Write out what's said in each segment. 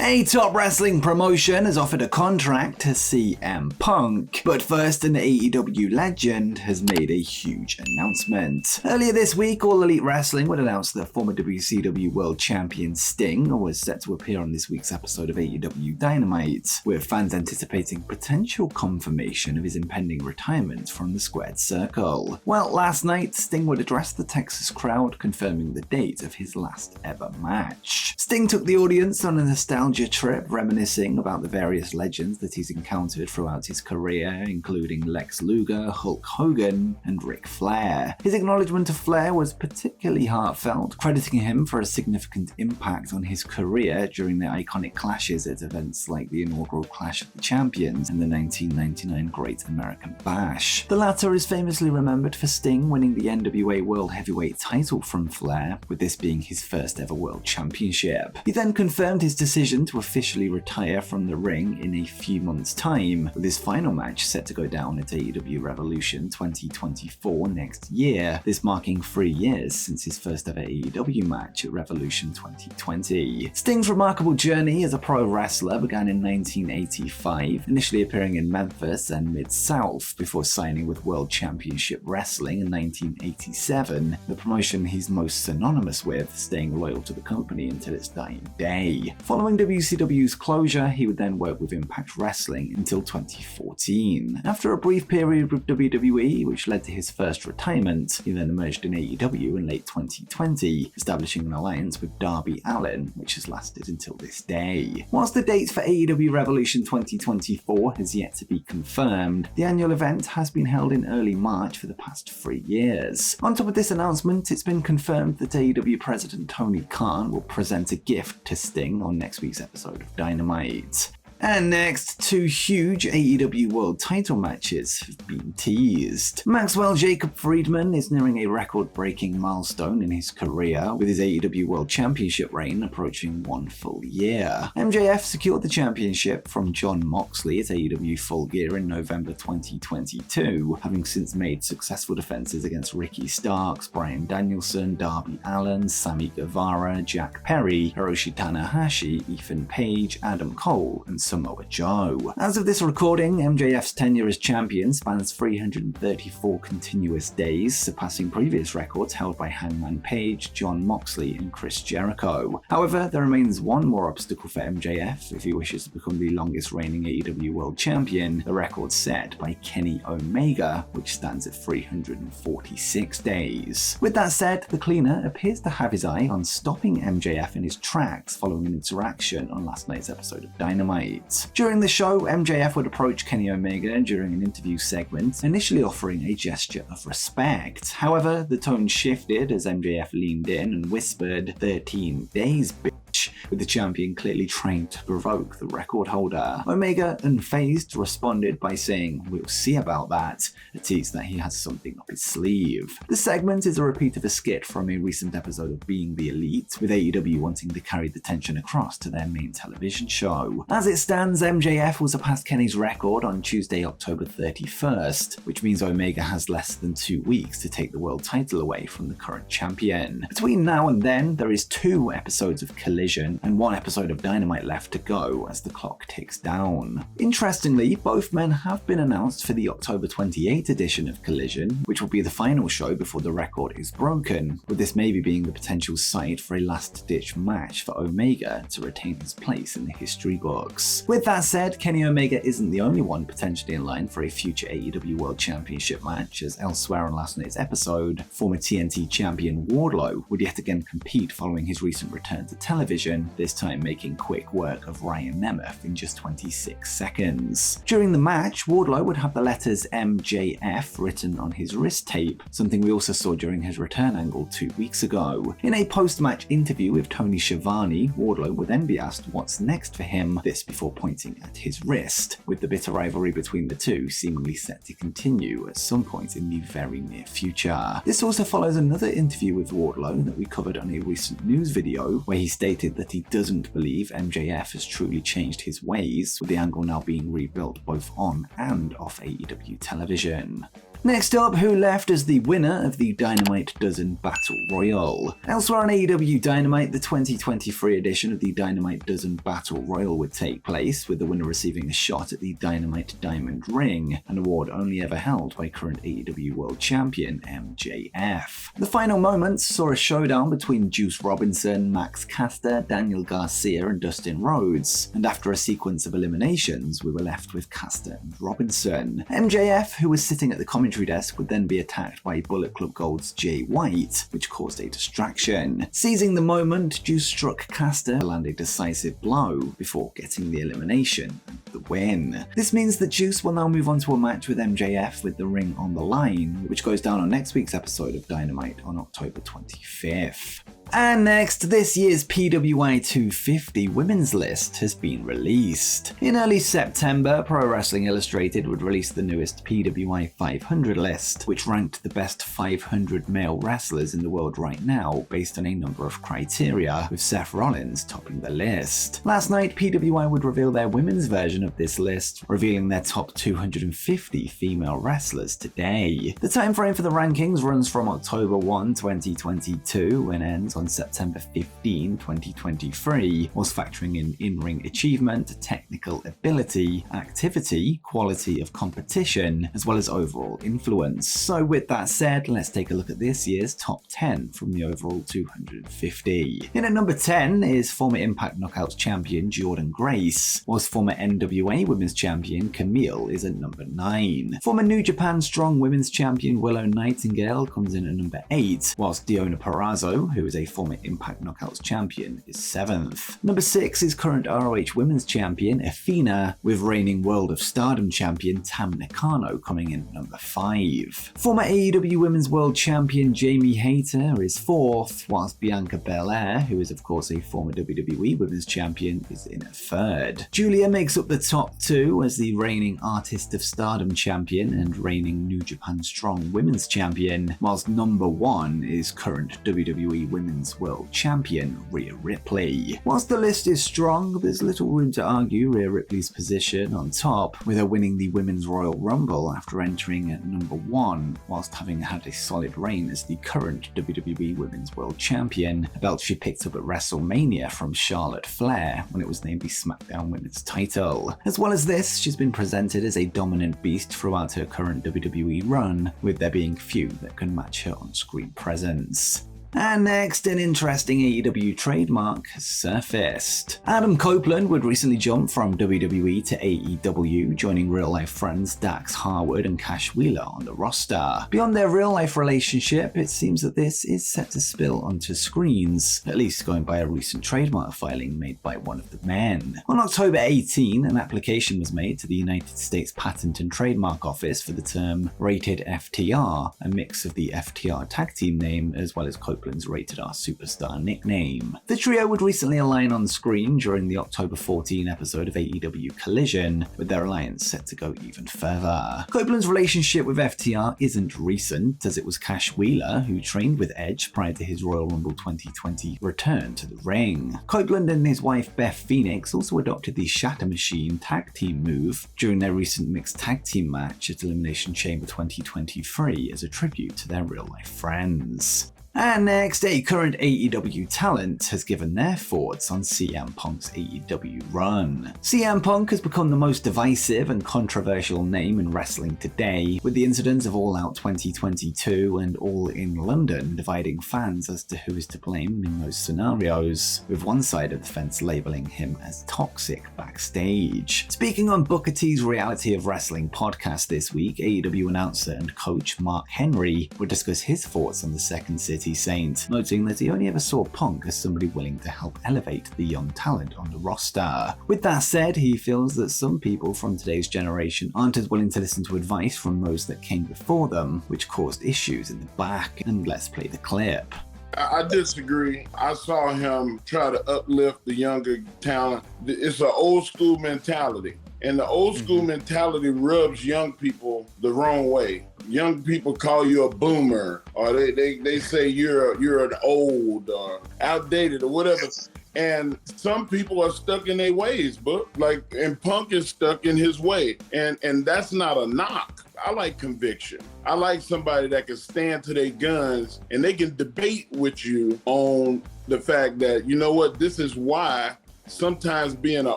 A top wrestling promotion has offered a contract to CM Punk, but first an AEW legend has made a huge announcement. Earlier this week, All Elite Wrestling would announce that former WCW World Champion Sting was set to appear on this week's episode of AEW Dynamite, with fans anticipating potential confirmation of his impending retirement from the Squared Circle. Well, last night, Sting would address the Texas crowd, confirming the date of his last ever match. Sting took the audience on a nostalgia trip, reminiscing about the various legends that he's encountered throughout his career, including Lex Luger, Hulk Hogan, and Ric Flair. His acknowledgement of Flair was particularly heartfelt, crediting him for a significant impact on his career during the iconic clashes at events like the inaugural Clash of the Champions and the 1999 Great American Bash. The latter is famously remembered for Sting winning the NWA World Heavyweight title from Flair, with this being his first ever World Championship. He then confirmed his decision to officially retire from the ring in a few months' time, with his final match set to go down at AEW Revolution 2024 next year, this marking 3 years since his first ever AEW match at Revolution 2020. Sting's remarkable journey as a pro wrestler began in 1985, initially appearing in Memphis and Mid-South before signing with World Championship Wrestling in 1987, the promotion he's most synonymous with, staying loyal to the company until its dying day. Following WCW's closure, he would then work with Impact Wrestling until 2014. After a brief period with WWE, which led to his first retirement, he then emerged in AEW in late 2020, establishing an alliance with Darby Allin, which has lasted until this day. Whilst the date for AEW Revolution 2024 has yet to be confirmed, the annual event has been held in early March for the past 3 years. On top of this announcement, it's been confirmed that AEW President Tony Khan will present a gift to Sting on next week's episode of Dynamite. And next, 2 huge AEW World title matches have been teased. Maxwell Jacob Friedman is nearing a record-breaking milestone in his career, with his AEW World Championship reign approaching 1 full year. MJF secured the championship from Jon Moxley at AEW Full Gear in November 2022, having since made successful defenses against Ricky Starks, Bryan Danielson, Darby Allin, Sammy Guevara, Jack Perry, Hiroshi Tanahashi, Ethan Page, Adam Cole, and Samoa Joe. As of this recording, MJF's tenure as champion spans 334 continuous days, surpassing previous records held by Hangman Page, Jon Moxley, and Chris Jericho. However, there remains one more obstacle for MJF if he wishes to become the longest reigning AEW World Champion, the record set by Kenny Omega, which stands at 346 days. With that said, the cleaner appears to have his eye on stopping MJF in his tracks following an interaction on last night's episode of Dynamite. During the show, MJF would approach Kenny Omega during an interview segment, initially offering a gesture of respect. However, the tone shifted as MJF leaned in and whispered, "13 days, bitch," with the champion clearly trying to provoke the record holder. Omega, unfazed, responded by saying, "We'll see about that," a tease that he has something up his sleeve. The segment is a repeat of a skit from a recent episode of Being the Elite, with AEW wanting to carry the tension across to their main television show. As it stands, MJF will surpass Kenny's record on Tuesday, October 31st, which means Omega has less than 2 weeks to take the world title away from the current champion. Between now and then, there is 2 episodes of Collision and 1 episode of Dynamite left to go as the clock ticks down. Interestingly, both men have been announced for the October 28 edition of Collision, which will be the final show before the record is broken, with this maybe being the potential site for a last-ditch match for Omega to retain his place in the history books. With that said, Kenny Omega isn't the only one potentially in line for a future AEW World Championship match, as elsewhere on last night's episode, former TNT champion Wardlow would yet again compete following his recent return to television, this time making quick work of Ryan Nemeth in just 26 seconds. During the match, Wardlow would have the letters MJF written on his wrist tape, something we also saw during his return angle 2 weeks ago. In a post-match interview with Tony Schiavone, Wardlow would then be asked what's next for him, this before pointing at his wrist, with the bitter rivalry between the two seemingly set to continue at some point in the very near future. This also follows another interview with Wardlow that we covered on a recent news video, where he stated that he doesn't believe MJF has truly changed his ways, with the angle now being rebuilt both on and off AEW television. Next up, who left as the winner of the Dynamite Dozen Battle Royal? Elsewhere on AEW Dynamite, the 2023 edition of the Dynamite Dozen Battle Royal would take place, with the winner receiving a shot at the Dynamite Diamond Ring, an award only ever held by current AEW World Champion MJF. The final moments saw a showdown between Juice Robinson, Max Caster, Daniel Garcia, and Dustin Rhodes, and after a sequence of eliminations, we were left with Caster and Robinson. MJF, who was sitting at the commentary desk, would then be attacked by Bullet Club Gold's Jay White, which caused a distraction. Seizing the moment, Juice struck Caster to land a decisive blow before getting the elimination and the win. This means that Juice will now move on to a match with MJF with the ring on the line, which goes down on next week's episode of Dynamite on October 25th. And next, this year's PWI 250 women's list has been released. In early September, Pro Wrestling Illustrated would release the newest PWI 500 list, which ranked the best 500 male wrestlers in the world right now based on a number of criteria, with Seth Rollins topping the list. Last night, PWI would reveal their women's version of this list, revealing their top 250 female wrestlers today. The time frame for the rankings runs from October 1, 2022, and ends on September 15, 2023, whilst factoring in-ring achievement, technical ability, activity, quality of competition, as well as overall influence. So with that said, let's take a look at this year's top 10 from the overall 250. In at number 10 is former Impact Knockouts champion Jordynne Grace, whilst former NWA Women's Champion Camille is at number 9. Former New Japan Strong Women's Champion Willow Nightingale comes in at number 8, whilst Deonna Purrazzo, who is a former Impact Knockouts champion, is 7th. Number 6 is current ROH Women's Champion Athena, with reigning World of Stardom champion Tam Nakano coming in at number 5. Former AEW Women's World Champion Jamie Hayter is 4th, whilst Bianca Belair, who is of course a former WWE Women's Champion, is in at 3rd. Julia makes up the top 2 as the reigning Artist of Stardom champion and reigning New Japan Strong Women's Champion, whilst number 1 is current WWE Women's World Champion Rhea Ripley. Whilst the list is strong, there's little room to argue Rhea Ripley's position on top, with her winning the Women's Royal Rumble after entering at number 1, whilst having had a solid reign as the current WWE Women's World Champion, a belt she picked up at WrestleMania from Charlotte Flair when it was named the SmackDown Women's title. As well as this, she's been presented as a dominant beast throughout her current WWE run, with there being few that can match her on-screen presence. And next, an interesting AEW trademark has surfaced. Adam Copeland would recently jump from WWE to AEW, joining real-life friends Dax Harwood and Cash Wheeler on the roster. Beyond their real-life relationship, it seems that this is set to spill onto screens, at least going by a recent trademark filing made by one of the men. On October 18, an application was made to the United States Patent and Trademark Office for the term Rated FTR, a mix of the FTR tag team name as well as Copeland's Rated R Superstar nickname. The trio would recently align on screen during the October 14 episode of AEW Collision, with their alliance set to go even further. Copeland's relationship with FTR isn't recent, as it was Cash Wheeler who trained with Edge prior to his Royal Rumble 2020 return to the ring. Copeland and his wife Beth Phoenix also adopted the Shatter Machine tag team move during their recent mixed tag team match at Elimination Chamber 2023 as a tribute to their real-life friends. And next, a current AEW talent has given their thoughts on CM Punk's AEW run. CM Punk has become the most divisive and controversial name in wrestling today, with the incidents of All Out 2022 and All in London dividing fans as to who is to blame in those scenarios, with one side of the fence labeling him as toxic backstage. Speaking on Booker T's Reality of Wrestling podcast this week, AEW announcer and coach Mark Henry would discuss his thoughts on the Second City Saint, noting that he only ever saw Punk as somebody willing to help elevate the young talent on the roster. With that said, he feels that some people from today's generation aren't as willing to listen to advice from those that came before them, which caused issues in the back. And let's play the clip. I disagree. I saw him try to uplift the younger talent. It's an old school mentality. And the old school mentality rubs young people the wrong way. Young people call you a boomer, or they say you're an old or outdated or whatever. And some people are stuck in their ways, and Punk is stuck in his way. And that's not a knock. I like conviction. I like somebody that can stand to their guns and they can debate with you on the fact that, you know what, this is why sometimes being an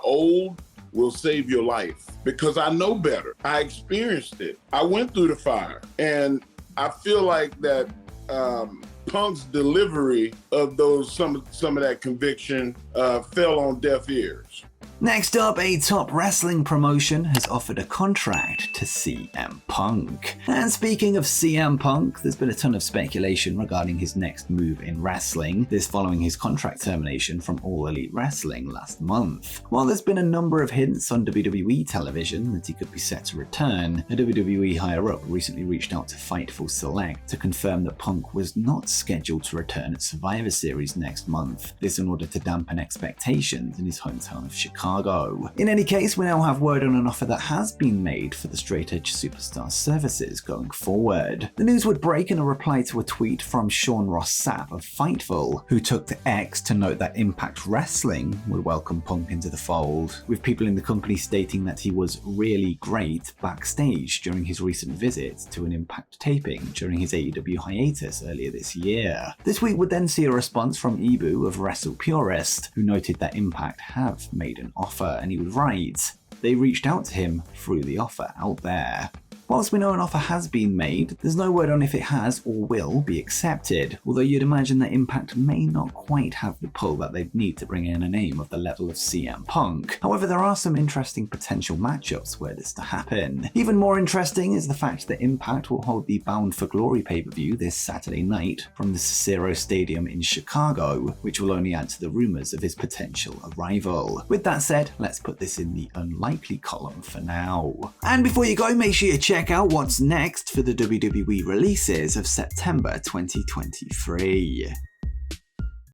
old will save your life, because I know better. I experienced it. I went through the fire, and I feel like that Punk's delivery of some of that conviction fell on deaf ears. Next up, a top wrestling promotion has offered a contract to CM Punk. And speaking of CM Punk, there's been a ton of speculation regarding his next move in wrestling, this following his contract termination from All Elite Wrestling last month. While there's been a number of hints on WWE television that he could be set to return, a WWE higher-up recently reached out to Fightful Select to confirm that Punk was not scheduled to return at Survivor Series next month, this in order to dampen expectations in his hometown of Chicago. In any case, we now have word on an offer that has been made for the straight edge superstar services going forward. The news would break in a reply to a tweet from Sean Ross Sapp of Fightful, who took to X to note that Impact Wrestling would welcome Punk into the fold, with people in the company stating that he was really great backstage during his recent visit to an Impact taping during his AEW hiatus earlier this year. This tweet would then see a response from Ibu of Wrestle Purist, who noted that Impact have made an offer, and he would write, "They reached out to him through the offer out there." Whilst we know an offer has been made, there's no word on if it has or will be accepted, although you'd imagine that Impact may not quite have the pull that they'd need to bring in a name of the level of CM Punk. However, there are some interesting potential matchups were this to happen. Even more interesting is the fact that Impact will hold the Bound for Glory pay-per-view this Saturday night from the Cicero Stadium in Chicago, which will only add to the rumors of his potential arrival. With that said, let's put this in the unlikely column for now. And before you go, make sure you check out what's next for the WWE releases of September 2023.